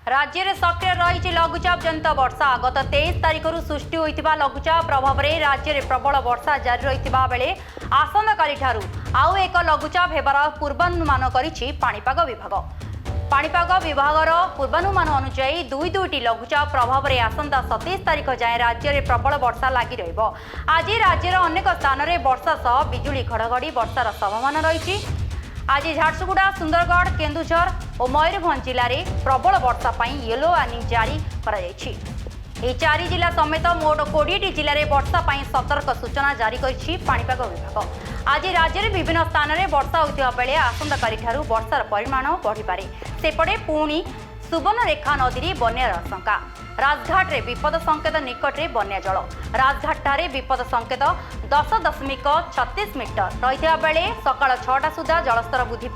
राज्य में सक्रिय रही लघुचाप जनित वर्षा गत 23 तारिख सृष्टि होता लघुचाप प्रभाव में राज्य में प्रबल वर्षा जारी रही बेले आसंताकाली आउ एक लघुचाप होबार पूर्वानुमान करिछि पाणीपाग विभाग। पाणीपाग विभागर पूर्वानुमान अनुसार दुईटी लघुचाप प्रभाव में आसंता 27 तारिख जाए राज्य में प्रबल वर्षा लगी रहिब। आज राज्यर अनेक स्थान में वर्षा सह बिजुली घड़घड़ी वर्षार संभावना रही। आज झारसुगुड़ा, सुंदरगढ़, केन्दुझर और मयूरभंज जिले में प्रबल वर्षा येलो वार्निंग जारी करा जायछि। ए 4 जिला समेत मोट 20टी जिले में वर्षा सतर्क सूचना जारी करिछि पाणीपाग विभाग। आज राज्य में विभिन्न स्थान में वर्षा होता बेले आसंताकाली वर्षार परिमाण बढ़िपारे। सेपटे पुणी सुवर्णरेखा नदी में बन्यार आशंका। राजघाट रे विपद संकेत निकट में बन्या जल। राजघाट ठारे विपद संकेत 10.36 मीटर रही बेले सकाळ 6टा सुधा जलस्तर वृद्धि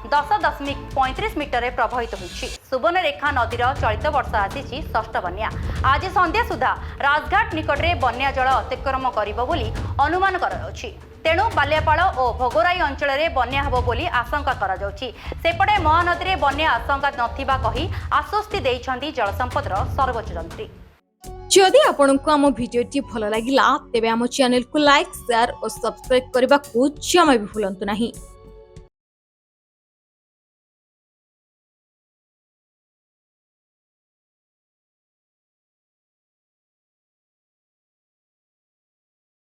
10.35 मीटर प्रभावित होइछि। सुवर्णरेखा नदीर चलित वर्ष आसी षष्ठ बन्या। आज संध्या सुधा राजघाट निकट में बन्या जल अतिक्रम करिबो बोली अनुमान कराଯାଉଛି। तेणु बालियापाड़ और भोगराई अंचल में बन्या हेबो बोली आशंका करा जाउछि। सेपटे महानदी में बन्या आशंका नथिबा कही आश्वस्ति दैछन्ती जलसंपदर सर्वोच्च यंत्री। जदि आपंक आम भिडी भल लगा तेब आम चैनल को लाइक, शेयर और सब्सक्राइब करने को जमा भी भूलु नहीं।